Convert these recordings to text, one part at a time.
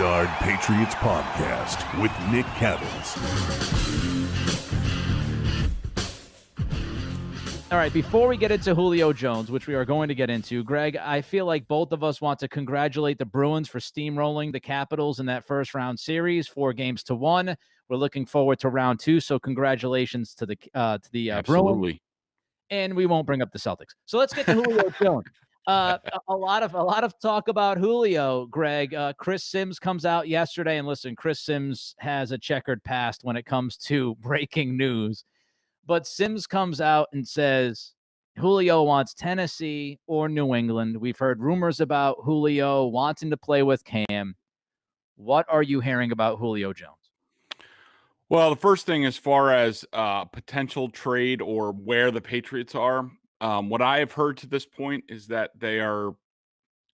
Bedard Patriots Podcast with Nick Cattles. All right, before we get into Julio Jones, which we are going to get into, Greg, I feel like both of us want to congratulate the Bruins for steamrolling the Capitals in that first-round series, 4-1. We're looking forward to round 2, so congratulations to the Bruins. And we won't bring up the Celtics. So let's get to Julio Jones. A lot of talk about Julio, Greg. Chris Sims comes out yesterday, and listen, Chris Sims has a checkered past when it comes to breaking news. But Sims comes out and says Julio wants Tennessee or New England. We've heard rumors about Julio wanting to play with Cam. What are you hearing about Julio Jones? Well, the first thing, as far as potential trade or where the Patriots are, what I have heard to this point is that they are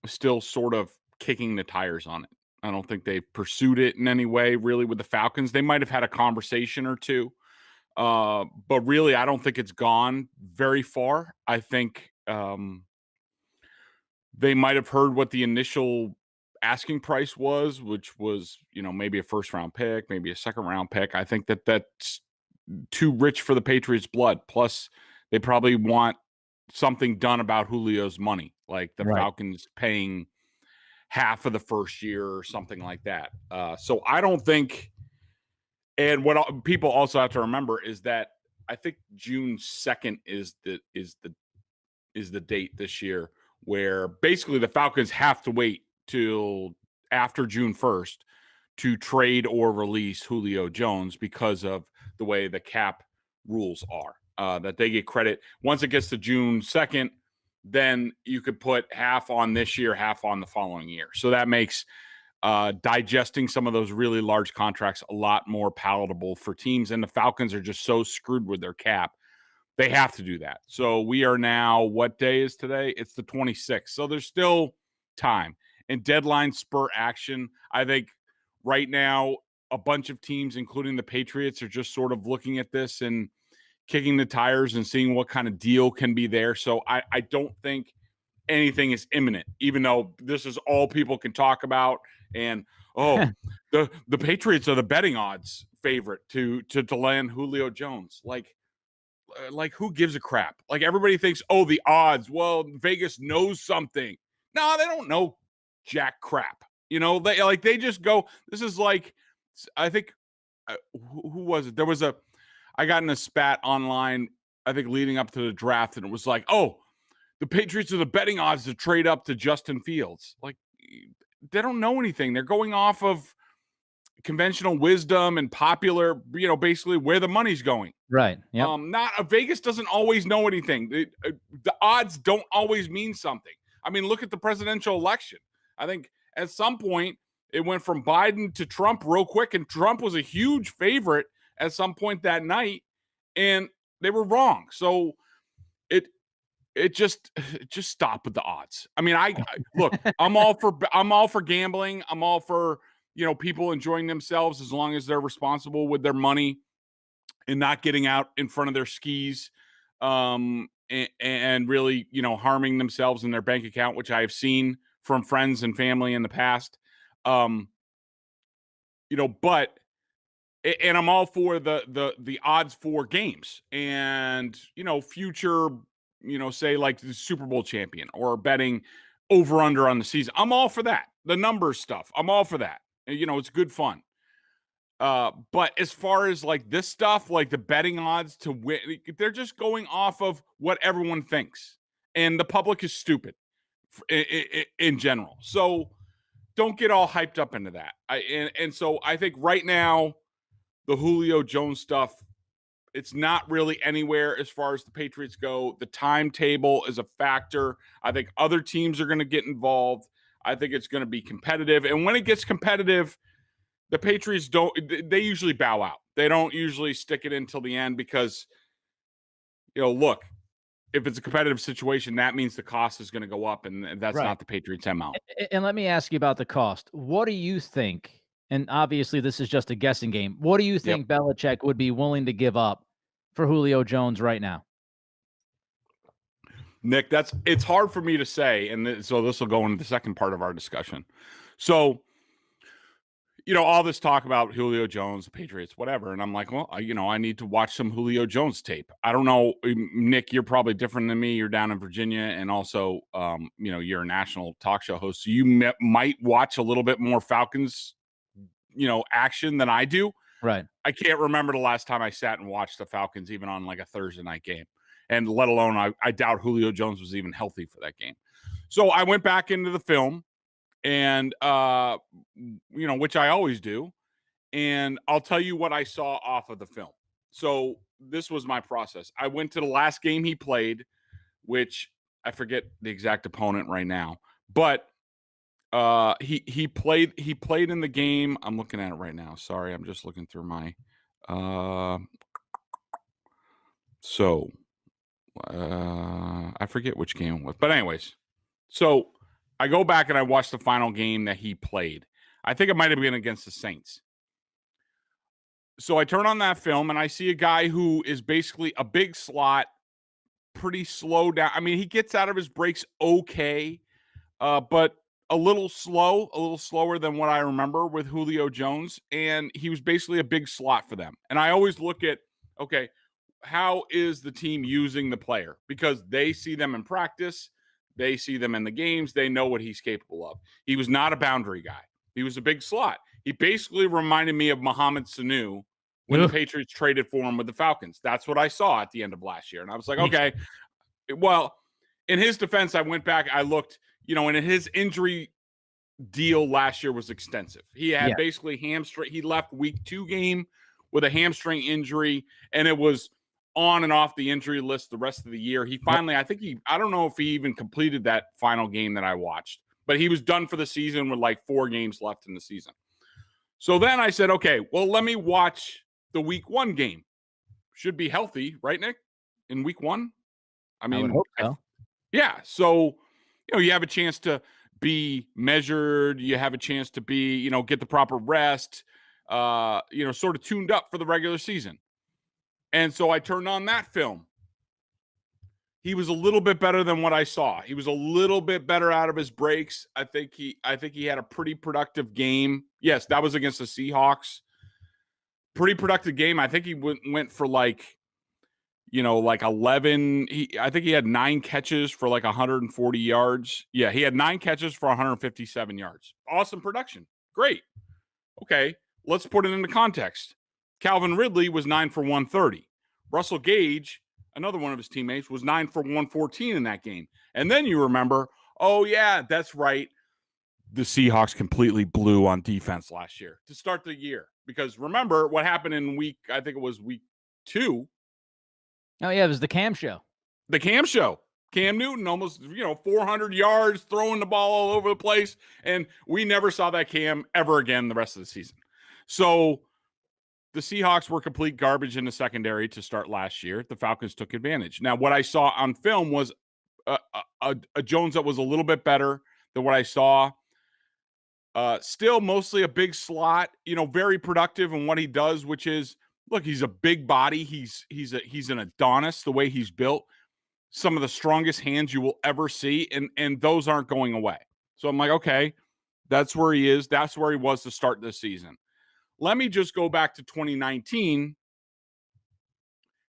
still sort of kicking the tires on it. I don't think they've pursued it in any way, really, with the Falcons. They might have had a conversation or two, but really, I don't think it's gone very far. I think they might have heard what the initial asking price was, which was, maybe a first-round pick, maybe a second-round pick. I think that's too rich for the Patriots' blood. Plus, they probably want something done about Julio's money, like the Falcons paying half of the first year or something like that. So I don't think, and what people also have to remember is that I think June 2nd is the date this year where basically the Falcons have to wait till after June 1st to trade or release Julio Jones because of the way the cap rules are. That they get credit. Once it gets to June 2nd, then you could put half on this year, half on the following year. So that makes digesting some of those really large contracts a lot more palatable for teams. And the Falcons are just so screwed with their cap. They have to do that. So we are now, what day is today? It's the 26th. So there's still time. And deadline spur action, I think right now a bunch of teams, including the Patriots, are just sort of looking at this and kicking the tires and seeing what kind of deal can be there. So I don't think anything is imminent, even though this is all people can talk about. And, the Patriots are the betting odds favorite to land Julio Jones. Like who gives a crap? Like everybody thinks, the odds. Well, Vegas knows something. No, they don't know jack crap. They just go, this is like, I think, who was it? I got in a spat online, I think leading up to the draft, and it was like, the Patriots are the betting odds to trade up to Justin Fields. Like, they don't know anything. They're going off of conventional wisdom and popular, basically where the money's going. Right. Yep. Vegas doesn't always know anything. The odds don't always mean something. I mean, look at the presidential election. I think at some point it went from Biden to Trump real quick, and Trump was a huge favorite at some point that night, and they were wrong. So it just stop with the odds. I mean, look, I'm all for gambling. I'm all for, people enjoying themselves as long as they're responsible with their money and not getting out in front of their skis, and really, harming themselves in their bank account, which I have seen from friends and family in the past. But and I'm all for the odds for games and, future, say like the Super Bowl champion or betting over under on the season. I'm all for that. The numbers stuff. I'm all for that. It's good fun. But as far as like this stuff, like the betting odds to win, they're just going off of what everyone thinks. And the public is stupid in general. So don't get all hyped up into that. And so I think right now, the Julio Jones stuff, it's not really anywhere as far as the Patriots go. The timetable is a factor. I think other teams are going to get involved. I think it's going to be competitive. And when it gets competitive, the Patriots they usually bow out. They don't usually stick it until the end because, look, if it's a competitive situation, that means the cost is going to go up, and that's not the Patriots' MO. And let me ask you about the cost. What do you think? And obviously, this is just a guessing game. What do you think Belichick would be willing to give up for Julio Jones right now? Nick, it's hard for me to say, and so this will go into the second part of our discussion. So all this talk about Julio Jones, the Patriots, whatever. And I'm like, well, I need to watch some Julio Jones tape. I don't know, Nick, you're probably different than me. You're down in Virginia, and also, you're a national talk show host. So you might watch a little bit more Falcons, action than I do. Right. I can't remember the last time I sat and watched the Falcons, even on like a Thursday night game. And let alone, I doubt Julio Jones was even healthy for that game. So I went back into the film, and which I always do, and I'll tell you what I saw off of the film. So this was my process. I went to the last game he played, which I forget the exact opponent right now, but he played in the game. I'm looking at it right now. Sorry, I'm just looking through my I forget which game it was, but anyways, so I go back and I watch the final game that he played. I think it might have been against the Saints. So I turn on that film and I see a guy who is basically a big slot, pretty slow down. I mean, he gets out of his breaks okay, but a little slower than what I remember with Julio Jones. And he was basically a big slot for them. And I always look at, okay, how is the team using the player? Because they see them in practice. They see them in the games. They know what he's capable of. He was not a boundary guy. He was a big slot. He basically reminded me of Mohamed Sanu when the Patriots traded for him with the Falcons. That's what I saw at the end of last year. And I was like, okay, well, in his defense, I went back, I looked, and his injury deal last year was extensive. He had basically hamstring. He left week 2 game with a hamstring injury, and it was on and off the injury list the rest of the year. He finally, I don't know if he even completed that final game that I watched, but he was done for the season with like 4 games left in the season. So then I said, okay, well, let me watch the week 1 game. Should be healthy, right, Nick? In week 1? I mean, I would hope so. Yeah. So, you have a chance to be measured. You have a chance to be, get the proper rest, sort of tuned up for the regular season. And so I turned on that film. He was a little bit better than what I saw. He was a little bit better out of his breaks. I think he had a pretty productive game. Yes, that was against the Seahawks. Pretty productive game. I think he went for like 11. I think he had 9 catches for like 140 yards. Yeah, he had 9 catches for 157 yards. Awesome production. Great. Okay, let's put it into context. Calvin Ridley was 9 for 130. Russell Gage, another one of his teammates, was 9 for 114 in that game. And then you remember, oh, yeah, that's right. The Seahawks completely blew on defense last year to start the year. Because remember what happened in week 2. Oh, yeah, it was the Cam show. The Cam show. Cam Newton almost, 400 yards, throwing the ball all over the place. And we never saw that Cam ever again the rest of the season. So the Seahawks were complete garbage in the secondary to start last year. The Falcons took advantage. Now, what I saw on film was a Jones that was a little bit better than what I saw. Still mostly a big slot, very productive in what he does, which is, look, he's a big body. He's an Adonis, the way he's built. Some of the strongest hands you will ever see, and those aren't going away. So I'm like, okay, that's where he is. That's where he was to start this season. Let me just go back to 2019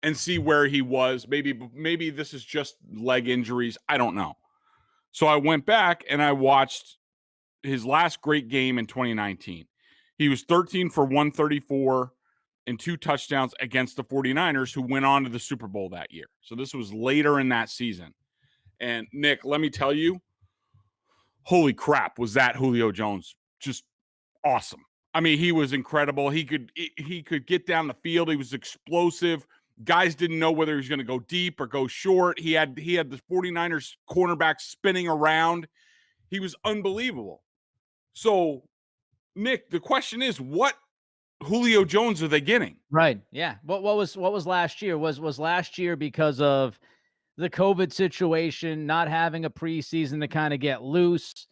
and see where he was. Maybe this is just leg injuries. I don't know. So I went back and I watched his last great game in 2019. He was 13 for 134 and 2 touchdowns against the 49ers, who went on to the Super Bowl that year. So this was later in that season. And Nick, let me tell you, holy crap, was that Julio Jones just awesome. I mean, he was incredible. He could get down the field. He was explosive. Guys didn't know whether he was going to go deep or go short. He had the 49ers cornerback spinning around. He was unbelievable. So, Nick, the question is, what Julio Jones are they getting? Right. Yeah. What was last year? Was last year because of the COVID situation, not having a preseason to kind of get loose?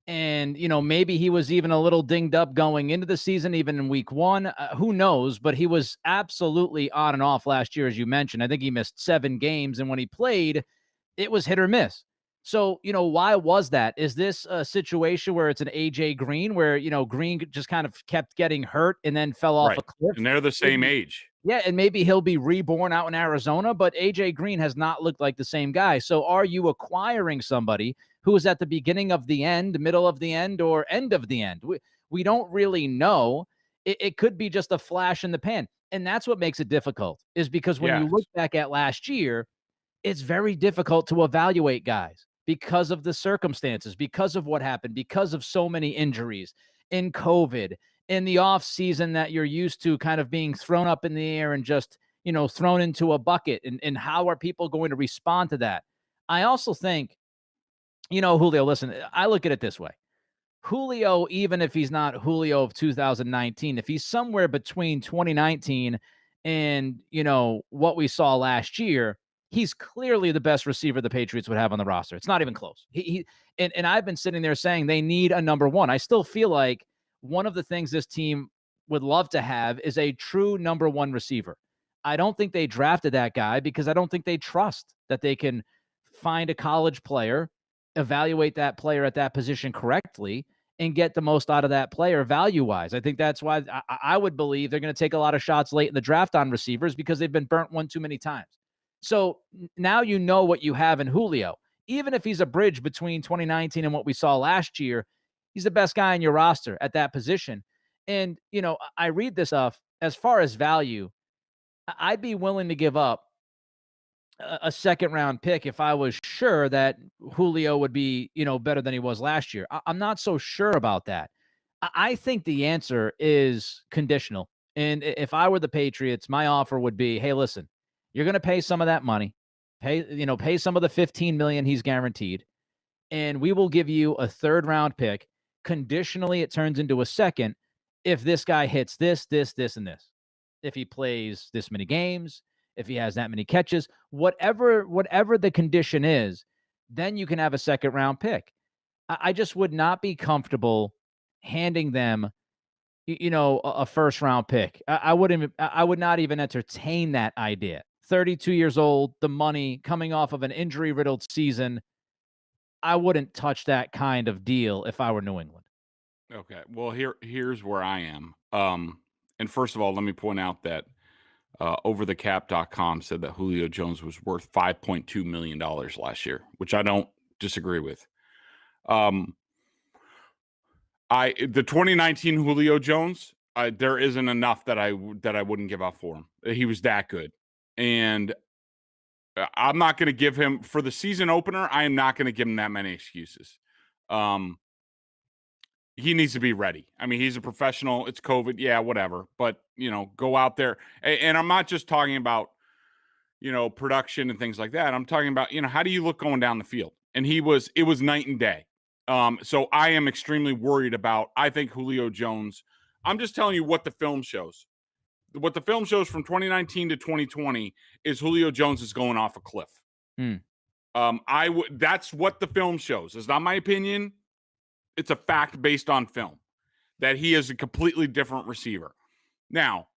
And, maybe he was even a little dinged up going into the season, even in week 1. Who knows? But he was absolutely on and off last year, as you mentioned. I think he missed 7 games. And when he played, it was hit or miss. So, why was that? Is this a situation where it's an AJ Green where, Green just kind of kept getting hurt and then fell off a Right. cliff? And they're the same age. Yeah, and maybe he'll be reborn out in Arizona, but AJ Green has not looked like the same guy. So are you acquiring somebody who is at the beginning of the end, middle of the end, or end of the end? We don't really know. It could be just a flash in the pan. And that's what makes it difficult, is because when you look Yes. back at last year, it's very difficult to evaluate guys because of the circumstances, because of what happened, because of so many injuries in COVID, in the off season that you're used to kind of being thrown up in the air and just, thrown into a bucket. And how are people going to respond to that? I also think, Julio, listen, I look at it this way. Julio, even if he's not Julio of 2019, if he's somewhere between 2019 and, what we saw last year, he's clearly the best receiver the Patriots would have on the roster. It's not even close. And I've been sitting there saying they need a number one. I still feel like one of the things this team would love to have is a true number one receiver. I don't think they drafted that guy because I don't think they trust that they can find a college player, evaluate that player at that position correctly, and get the most out of that player value-wise. I think that's why I would believe they're going to take a lot of shots late in the draft on receivers because they've been burnt one too many times. So now you know what you have in Julio. Even if he's a bridge between 2019 and what we saw last year, he's the best guy in your roster at that position. And, I read this off as far as value. I'd be willing to give up a second round pick if I was sure that Julio would be, better than he was last year. I'm not so sure about that. I think the answer is conditional. And if I were the Patriots, my offer would be, hey, listen, you're going to pay some of that money, pay some of the 15 million he's guaranteed, and we will give you a third round pick. Conditionally, it turns into a second if this guy hits this, and this. If he plays this many games, if he has that many catches, whatever the condition is, then you can have a second round pick. I just would not be comfortable handing them, a first round pick. I would not even entertain that idea. 32 years old, the money, coming off of an injury riddled season. I wouldn't touch that kind of deal if I were New England. Okay. Well, here's where I am. And first of all, let me point out that overthecap.com said that Julio Jones was worth $5.2 million last year, which I don't disagree with. The 2019 Julio Jones, there isn't enough that I wouldn't give up for him. He was that good. And I'm not going to give him, for the season opener, I am not going to give him that many excuses. He needs to be ready. I mean, he's a professional. It's COVID. Yeah, whatever. But, go out there. And I'm not just talking about, production and things like that. I'm talking about, how do you look going down the field? And it was night and day. So I am extremely worried about, I think Julio Jones, I'm just telling you what the film shows. What the film shows from 2019 to 2020 is Julio Jones is going off a cliff. That's what the film shows. It's not my opinion. It's a fact based on film that he is a completely different receiver. Now,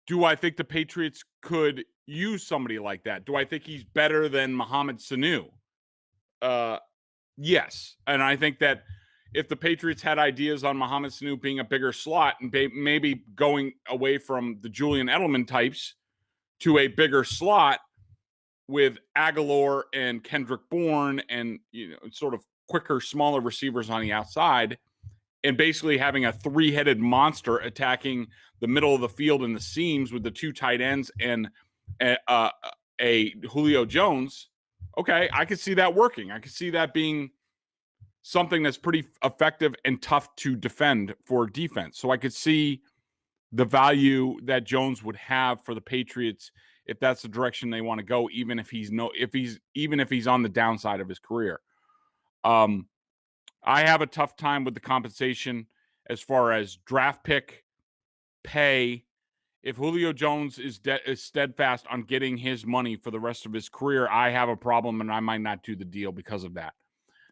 do I think the Patriots could use somebody like that? Do I think he's better than Mohamed Sanu? Yes. And I think that if the Patriots had ideas on Mohamed Sanu being a bigger slot and maybe going away from the Julian Edelman types to a bigger slot with Aguilar and Kendrick Bourne and, sort of quicker, smaller receivers on the outside, and basically having a three-headed monster attacking the middle of the field and the seams with the two tight ends and a Julio Jones, okay, I could see that working. I could see that being something that's pretty effective and tough to defend for defense. So I could see the value that Jones would have for the Patriots if that's the direction they want to go, even if he's on the downside of his career. I have a tough time with the compensation as far as draft pick pay. If Julio Jones is steadfast on getting his money for the rest of his career, I have a problem, and I might not do the deal because of that.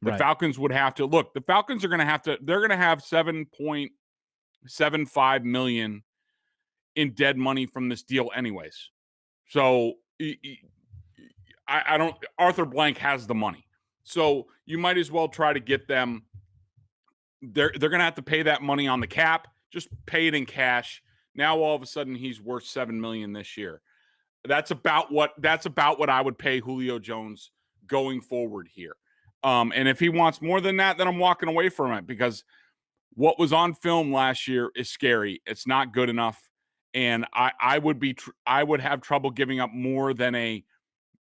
The Falcons would have to look. The Falcons are going to have to. They're going to have $7.75 million in dead money from this deal, anyways. So I don't. Arthur Blank has the money. So you might as well try to get them. They're going to have to pay that money on the cap. Just pay it in cash. Now all of a sudden he's worth $7 million this year. That's about what I would pay Julio Jones going forward here. And if he wants more than that, then I'm walking away from it, because what was on film last year is scary. It's not good enough. And I would have trouble giving up more than a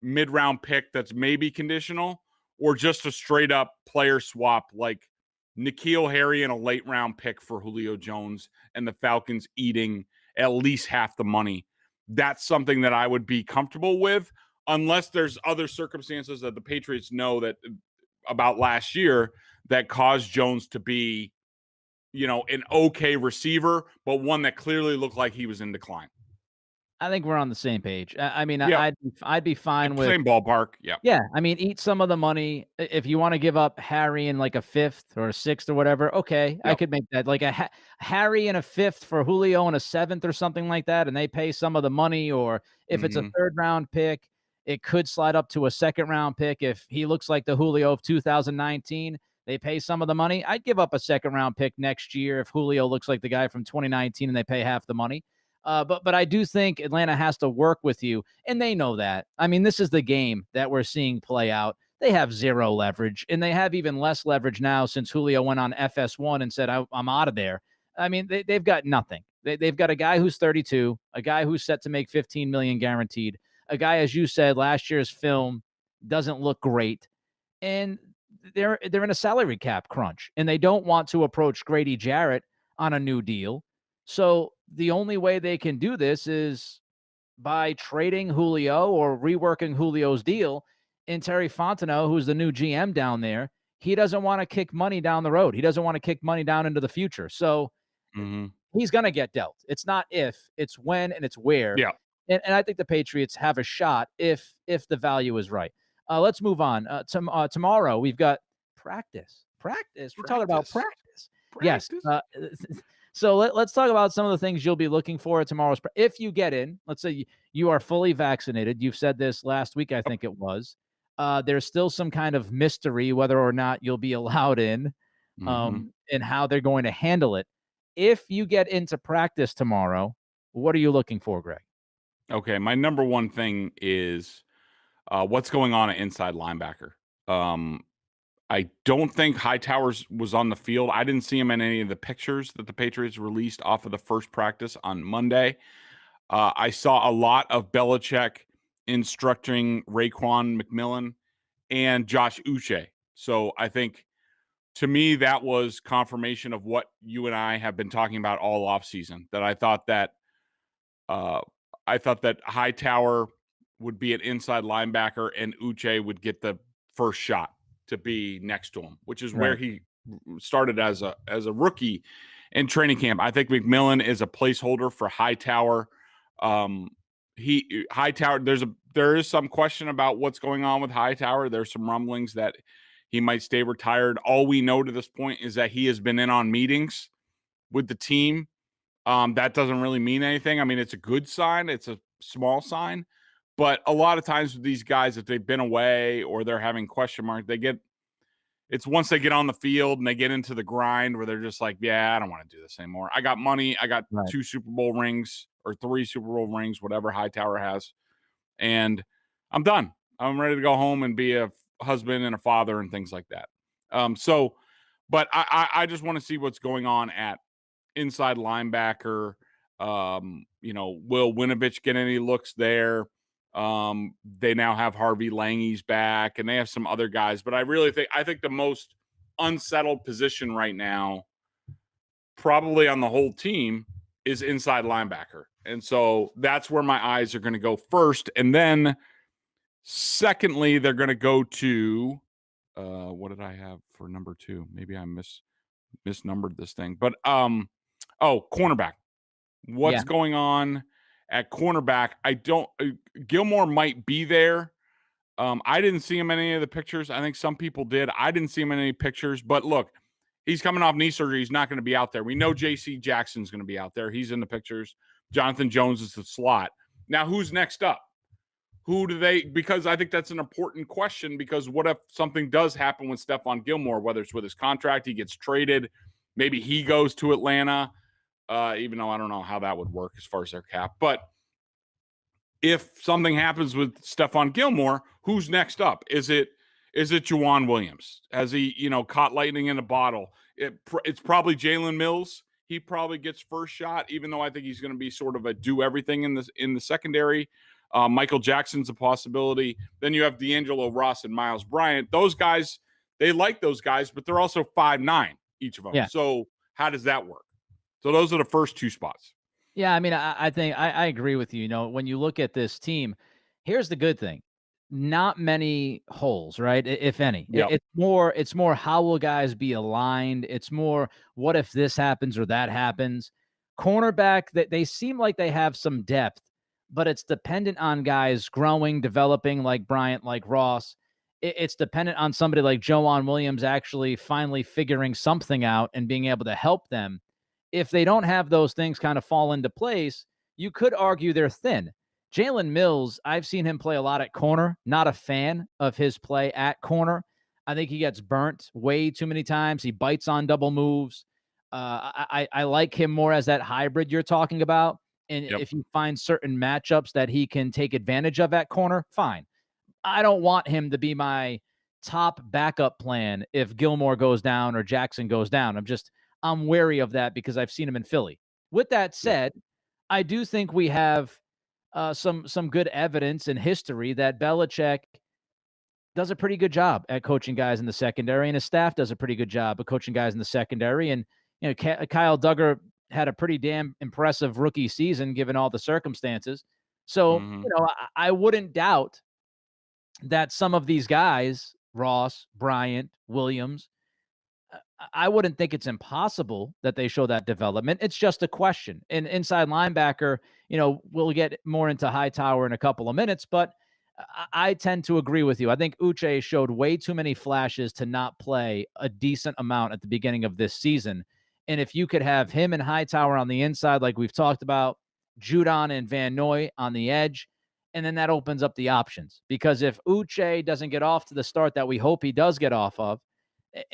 mid-round pick that's maybe conditional, or just a straight up player swap like N'Keal Harry and a late round pick for Julio Jones, and the Falcons eating at least half the money. That's something that I would be comfortable with, unless there's other circumstances that the Patriots know that about last year that caused Jones to be, an okay receiver, but one that clearly looked like he was in decline. I think we're on the same page. I mean, Yeah. I'd be fine with same ballpark. Yeah. Yeah, I mean, eat some of the money. If you want to give up Harry in like a 5th or a 6th or whatever, okay, I could make that. Like Harry in a 5th for Julio in a 7th or something like that, and they pay some of the money. Or if it's a 3rd round pick, it could slide up to a 2nd round pick. If he looks like the Julio of 2019, they pay some of the money. I'd give up a 2nd round pick next year if Julio looks like the guy from 2019 and they pay half the money. But I do think Atlanta has to work with you, and they know that. I mean, this is the game that we're seeing play out. They have zero leverage, and they have even less leverage now since Julio went on FS1 and said, I'm out of there. I mean, they've got nothing. They've got a guy who's 32, a guy who's set to make $15 million guaranteed, a guy, as you said, last year's film doesn't look great, and they're in a salary cap crunch, and they don't want to approach Grady Jarrett on a new deal. So the only way they can do this is by trading Julio or reworking Julio's deal. And Terry Fontenot, who's the new GM down there, he doesn't want to kick money down the road. He doesn't want to kick money down into the future. So he's going to get dealt. It's not if, it's when, and it's where. Yeah. And I think the Patriots have a shot if the value is right. Let's move on. Tomorrow we've got practice. We're talking about practice. Yes. So let's talk about some of the things you'll be looking for at tomorrow's. If you get in, let's say you are fully vaccinated. You've said this last week, I think it was. There's still some kind of mystery whether or not you'll be allowed in, and how they're going to handle it. If you get into practice tomorrow, what are you looking for, Greg? Okay, my number one thing is what's going on at inside linebacker. I don't think Hightower was on the field. I didn't see him in any of the pictures that the Patriots released off of the first practice on Monday. I saw a lot of Belichick instructing Raekwon McMillan and Josh Uche. So I think, to me, that was confirmation of what you and I have been talking about all offseason, that I thought that Hightower would be an inside linebacker and Uche would get the first shot to be next to him, which is where he started as a rookie in training camp. I think McMillan is a placeholder for Hightower. Hightower, there is some question about what's going on with Hightower. There's some rumblings that he might stay retired. All we know to this point is that he has been in on meetings with the team. That doesn't really mean anything. I mean, it's a good sign. It's a small sign. But a lot of times with these guys, if they've been away or they're having question marks, it's once they get on the field and they get into the grind where they're just like, yeah, I don't want to do this anymore. I got money. I got 2 Super Bowl rings or 3 Super Bowl rings, whatever Hightower has. And I'm done. I'm ready to go home and be a husband and a father and things like that. But I just want to see what's going on at inside linebacker. Will Winovich get any looks there? They now have Harvey Lange's back, and they have some other guys. But I think the most unsettled position right now, probably on the whole team, is inside linebacker. And so that's where my eyes are going to go first. And then secondly, they're going to go to what did I have for number 2? Maybe I misnumbered this thing. But cornerback. What's going on at cornerback? Gilmore might be there. I didn't see him in any of the pictures. I think some people did. I didn't see him in any pictures. But look, he's coming off knee surgery. He's not going to be out there. We know J.C. Jackson's going to be out there. He's in the pictures. Jonathan Jones is the slot. Now, who's next up? Who do they, because I think that's an important question, because what if something does happen with Stephon Gilmore, whether it's with his contract, he gets traded, maybe he goes to Atlanta, even though I don't know how that would work as far as their cap. But if something happens with Stephon Gilmore, who's next up? Is it Juwan Williams? Has he, caught lightning in a bottle? It's probably Jalen Mills. He probably gets first shot, even though I think he's going to be sort of a do everything in the secondary. Michael Jackson's a possibility. Then you have D'Angelo Ross and Miles Bryant. Those guys, they like those guys, but they're also 5'9", each of them. Yeah. So how does that work? So those are the first two spots. Yeah, I mean, I think I agree with you. When you look at this team, here's the good thing. Not many holes, right? If any. Yep. It's more how will guys be aligned? It's more what if this happens or that happens. Cornerback, that they seem like they have some depth, but it's dependent on guys growing, developing, like Bryant, like Ross. It's dependent on somebody like Joanne Williams actually finally figuring something out and being able to help them. If they don't have those things kind of fall into place, you could argue they're thin. Jalen Mills, I've seen him play a lot at corner. Not a fan of his play at corner. I think he gets burnt way too many times. He bites on double moves. I like him more as that hybrid you're talking about. And if you find certain matchups that he can take advantage of at corner, fine. I don't want him to be my top backup plan if Gilmore goes down or Jackson goes down. I'm wary of that because I've seen him in Philly. With that said, I do think we have some good evidence and history that Belichick does a pretty good job at coaching guys in the secondary, and his staff does a pretty good job of coaching guys in the secondary. And Kyle Duggar had a pretty damn impressive rookie season given all the circumstances. So I wouldn't doubt that some of these guys, Ross, Bryant, Williams, I wouldn't think it's impossible that they show that development. It's just a question. And inside linebacker, we'll get more into Hightower in a couple of minutes, but I tend to agree with you. I think Uche showed way too many flashes to not play a decent amount at the beginning of this season. And if you could have him and Hightower on the inside, like we've talked about, Judon and Van Noy on the edge, and then that opens up the options. Because if Uche doesn't get off to the start that we hope he does get off of,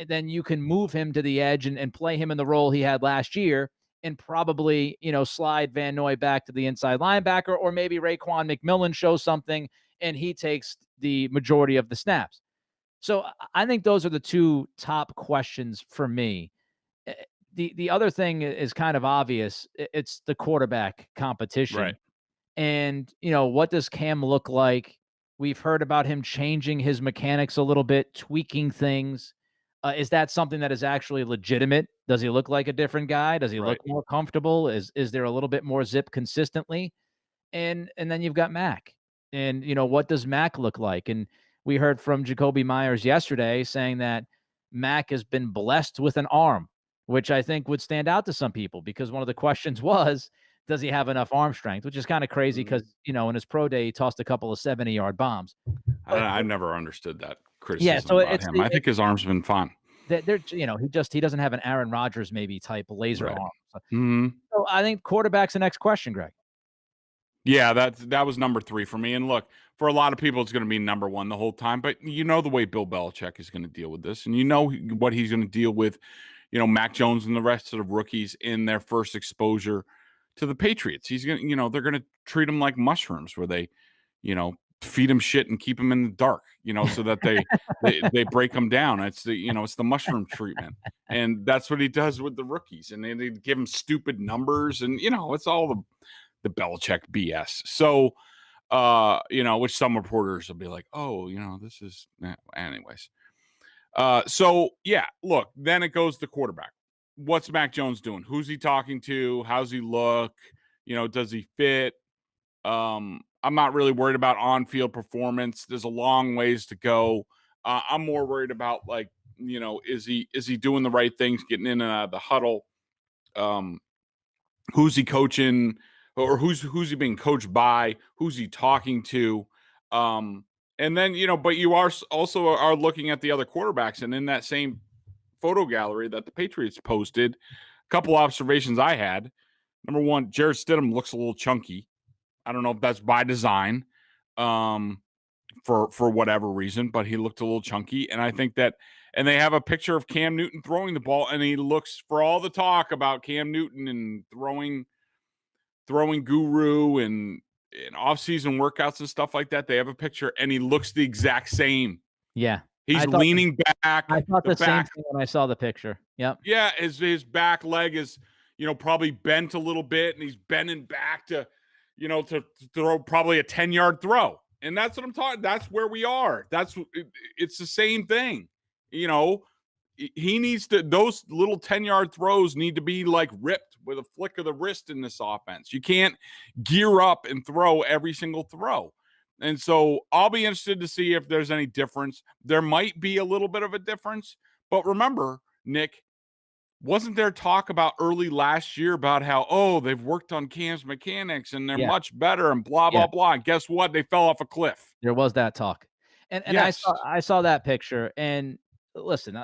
then you can move him to the edge and play him in the role he had last year and probably, slide Van Noy back to the inside linebacker, or maybe Raekwon McMillan shows something and he takes the majority of the snaps. So I think those are the two top questions for me. The other thing is kind of obvious. It's the quarterback competition. Right. And, what does Cam look like? We've heard about him changing his mechanics a little bit, tweaking things. Is that something that is actually legitimate? Does he look like a different guy? Does he look more comfortable? Is there a little bit more zip consistently? And then you've got Mac. And, what does Mac look like? And we heard from Jacoby Myers yesterday saying that Mac has been blessed with an arm, which I think would stand out to some people because one of the questions was, does he have enough arm strength? Which is kind of crazy because, in his pro day, he tossed a couple of 70-yard bombs. I've never understoed that criticism about him. I think his arm's been fun. He doesn't have an Aaron Rodgers maybe type laser arm. Mm-hmm. So I think quarterback's the next question, Greg. Yeah, that was number 3 for me. And look, for a lot of people, it's going to be number 1 the whole time. But the way Bill Belichick is going to deal with this, and what he's going to deal with, Mac Jones and the rest of the rookies in their first exposure to the Patriots. He's going to, they're going to treat them like mushrooms, where they, feed them shit and keep them in the dark, so that they break them down. It's it's the mushroom treatment, and that's what he does with the rookies. And they give them stupid numbers, and it's all the Belichick BS. So, which some reporters will be like, oh, this is anyways. So yeah, look, then it goes to quarterback. What's Mac Jones doing? Who's he talking to? How's he look? Does he fit? I'm not really worried about on-field performance. There's a long ways to go. I'm more worried about is he doing the right things, getting in and out of the huddle? Who's he coaching, or who's he being coached by? Who's he talking to? And then but you are also looking at the other quarterbacks, and in that same photo gallery that the Patriots posted, a couple observations I had. Number 1, Jarrett Stidham looks a little chunky. I don't know if that's by design. for whatever reason, but he looked a little chunky. And I think that, and they have a picture of Cam Newton throwing the ball, and he looks, for all the talk about Cam Newton and throwing guru and off-season workouts and stuff like that. They have a picture, and he looks the exact same. Yeah. He's leaning back. I thought the same thing when I saw the picture. Yep. Yeah, his back leg is, probably bent a little bit, and he's bending back to throw probably a 10-yard throw. And that's what I'm talking. That's where we are. It's the same thing. He needs to, those little 10-yard throws need to be like ripped with a flick of the wrist in this offense. You can't gear up and throw every single throw. And so I'll be interested to see if there's any difference. There might be a little bit of a difference, but remember, Nick, wasn't there talk about early last year about how, they've worked on Cam's mechanics and they're much better and blah, blah, blah. And guess what? They fell off a cliff. There was that talk. And yes. I saw that picture, and listen,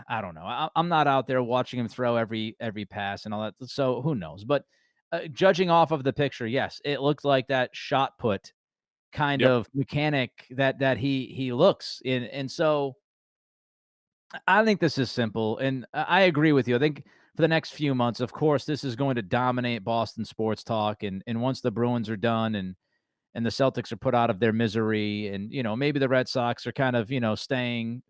I don't know. I'm not out there watching him throw every pass and all that. So who knows? But judging off of the picture, yes, it looked like that shot put kind of mechanic that he looks in. And so I think this is simple. And I agree with you. I think for the next few months, of course, this is going to dominate Boston sports talk. And once the Bruins are done and the Celtics are put out of their misery, and maybe the Red Sox are kind of staying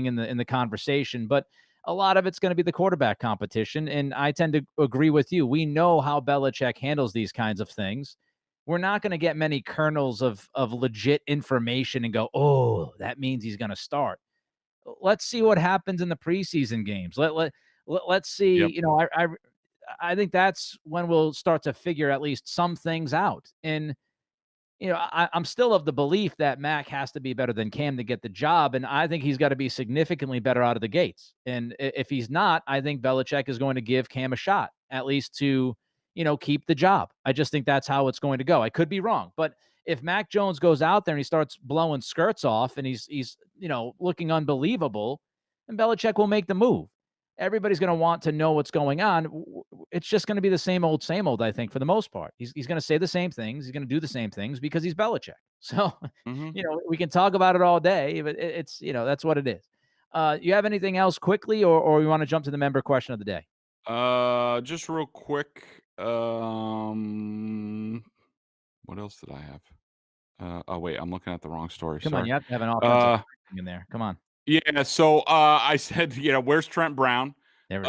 in the conversation, but a lot of it's going to be the quarterback competition. And I tend to agree with you. We know how Belichick handles these kinds of things. We're not going to get many kernels of legit information and go, oh, that means he's going to start. Let's see what happens in the preseason games. Let's see. Yep. I think that's when we'll start to figure at least some things out. And I'm still of the belief that Mac has to be better than Cam to get the job, and I think he's got to be significantly better out of the gates. And if he's not, I think Belichick is going to give Cam a shot, at least to keep the job. I just think that's how it's going to go. I could be wrong, but if Mac Jones goes out there and he starts blowing skirts off and he's looking unbelievable, then Belichick will make the move. Everybody's going to want to know what's going on. It's just going to be the same old, I think, for the most part. He's going to say the same things. He's going to do the same things because he's Belichick. So, we can talk about it all day, but it's, that's what it is. You have anything else quickly, or you want to jump to the member question of the day? Just real quick. What else did I have? Oh, wait, I'm looking at the wrong story. Come Sorry. on, you have to have an offensive in there. Come on. Yeah, so I said, where's Trent Brown? There it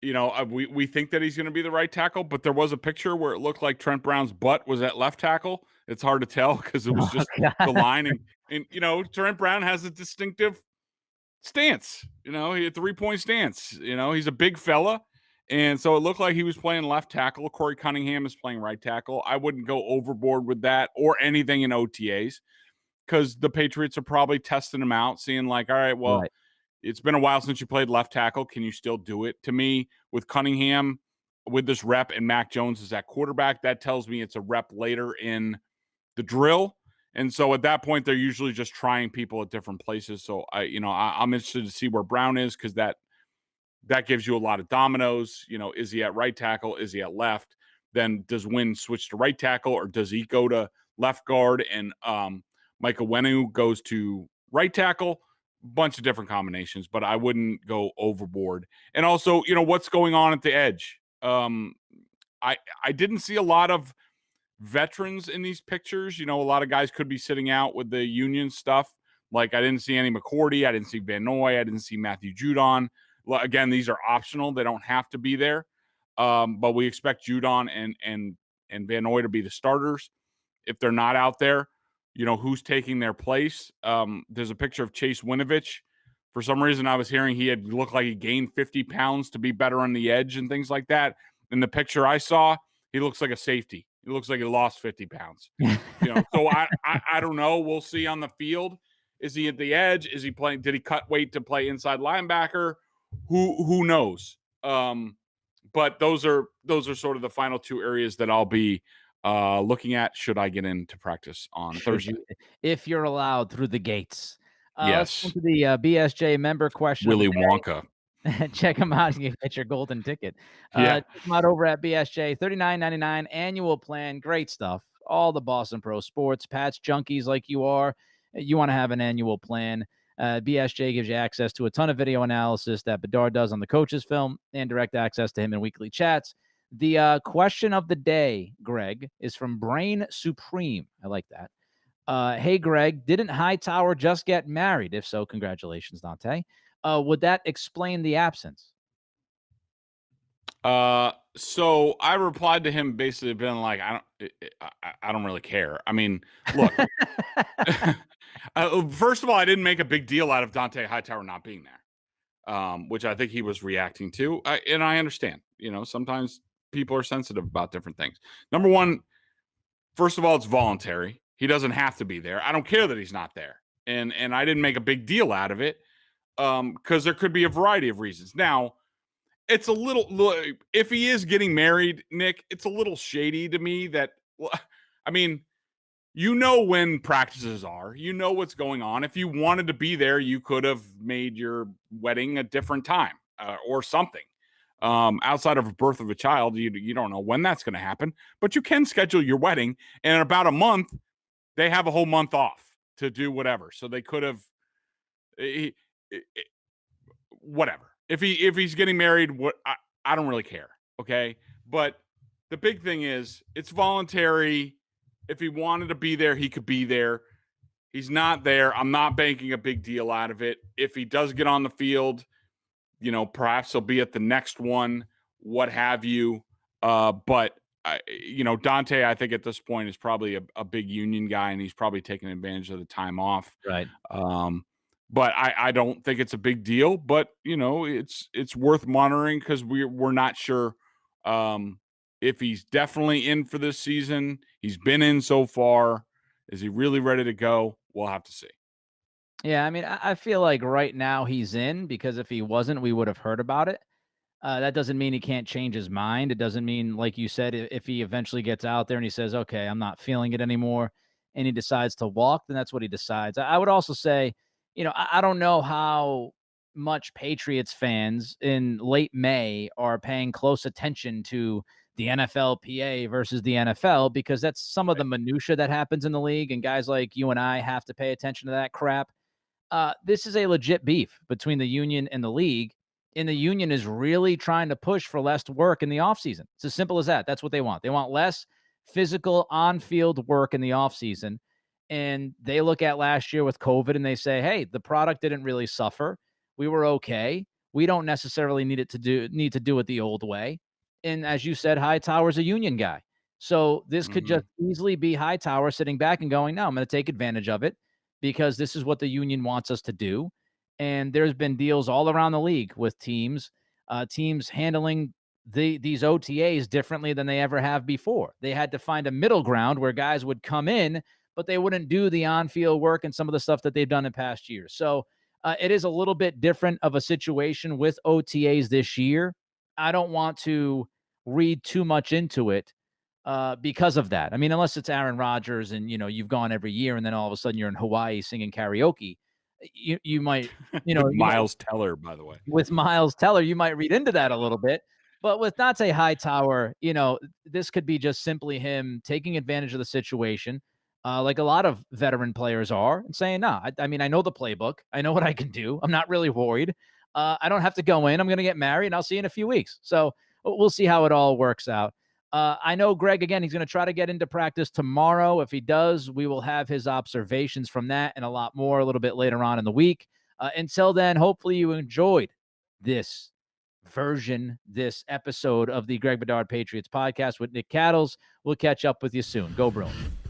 is. We think that he's going to be the right tackle, but there was a picture where it looked like Trent Brown's butt was at left tackle. It's hard to tell because it was just the line. And Trent Brown has a distinctive stance. He had a 3-point stance. He's a big fella. And so it looked like he was playing left tackle. Corey Cunningham is playing right tackle. I wouldn't go overboard with that or anything in OTAs, because the Patriots are probably testing him out, seeing like, all right, well, It's been a while since you played left tackle. Can you still do it? To me, with Cunningham, with this rep, and Mac Jones is at quarterback, that tells me it's a rep later in the drill. And so at that point, they're usually just trying people at different places. So I'm interested to see where Brown is, because that gives you a lot of dominoes. Is he at right tackle? Is he at left? Then does Wynn switch to right tackle, or does he go to left guard and Micah Wenu goes to right tackle? Bunch of different combinations, but I wouldn't go overboard. And also, what's going on at the edge? I didn't see a lot of veterans in these pictures. A lot of guys could be sitting out with the union stuff. Like, I didn't see Andy McCourty. I didn't see Van Noy. I didn't see Matthew Judon. Again, these are optional. They don't have to be there. But we expect Judon and Van Noy to be the starters. If they're not out there, who's taking their place. There's a picture of Chase Winovich. For some reason, I was hearing he had looked like he gained 50 pounds to be better on the edge and things like that. In the picture I saw, he looks like a safety. He looks like he lost 50 pounds. So I don't know. We'll see on the field. Is he at the edge? Is he playing? Did he cut weight to play inside linebacker? Who knows? But those are sort of the final two areas that I'll be looking at should I get into practice on Thursday. If you're allowed through the gates. Yes. Let's go to the BSJ member question. Willy Wonka. Check them out. You get your golden ticket. Yeah. Check them out over at BSJ. $39.99 annual plan. Great stuff. all the Boston Pro Sports. Pats junkies like you are, you want to have an annual plan. BSJ gives you access to a ton of video analysis that Bedard does on the coach's film and direct access to him in weekly chats. The question of the day, Greg, is from Brain Supreme. I like that. Hey, Greg, didn't Hightower just get married? If so, congratulations, Dante. Would that explain the absence? So I replied to him basically being like, I don't really care. I mean, look, first of all, I didn't make a big deal out of Dante Hightower not being there, which I think he was reacting to. And I understand, sometimes people are sensitive about different things. Number one, first of all, it's voluntary. He doesn't have to be there. I don't care that he's not there. And I didn't make a big deal out of it because there could be a variety of reasons. Now, it's a little, if he is getting married, Nick, it's a little shady to me that, I mean, when practices are, what's going on. If you wanted to be there, you could have made your wedding a different time or something. Outside of a birth of a child, you don't know when that's going to happen, but you can schedule your wedding. And in about a month, they have a whole month off to do whatever. So they could have, whatever. If he's getting married, I don't really care, okay? But the big thing is it's voluntary. If he wanted to be there, he could be there. He's not there. I'm not banking a big deal out of it. If he does get on the field, perhaps he'll be at the next one, what have you. But Dante, I think at this point is probably a big union guy, and he's probably taking advantage of the time off. Right. But I don't think it's a big deal, but it's worth monitoring because we're not sure if he's definitely in for this season. He's been in so far. Is he really ready to go? We'll have to see. Yeah, I mean, I feel like right now he's in because if he wasn't, we would have heard about it. That doesn't mean he can't change his mind. It doesn't mean, like you said, if he eventually gets out there and he says, okay, I'm not feeling it anymore, and he decides to walk, then that's what he decides. I would also say, I don't know how much Patriots fans in late May are paying close attention to the NFLPA versus the NFL because that's some of the minutia that happens in the league, and guys like you and I have to pay attention to that crap. This is a legit beef between the union and the league, and the union is really trying to push for less work in the offseason. It's as simple as that. That's what they want. They want less physical on-field work in the offseason. And they look at last year with COVID and they say, hey, the product didn't really suffer. We were okay. We don't necessarily need to do it the old way. And as you said, Hightower's a union guy. So this could just easily be Hightower sitting back and going, no, I'm going to take advantage of it because this is what the union wants us to do. And there's been deals all around the league with teams handling these OTAs differently than they ever have before. They had to find a middle ground where guys would come in, but they wouldn't do the on-field work and some of the stuff that they've done in past years. So it is a little bit different of a situation with OTAs this year. I don't want to read too much into it because of that. I mean, unless it's Aaron Rodgers and, you've gone every year and then all of a sudden you're in Hawaii singing karaoke. You might, Miles Teller, by the way. With Miles Teller, you might read into that a little bit. But with Dante Hightower, this could be just simply him taking advantage of the situation, like a lot of veteran players are, and saying, no, I mean, I know the playbook. I know what I can do. I'm not really worried. I don't have to go in. I'm going to get married, and I'll see you in a few weeks. So we'll see how it all works out. I know Greg, again, he's going to try to get into practice tomorrow. If he does, we will have his observations from that and a lot more a little bit later on in the week. Until then, hopefully you enjoyed this episode of the Greg Bedard Patriots Podcast with Nick Cattles. We'll catch up with you soon. Go Bruins.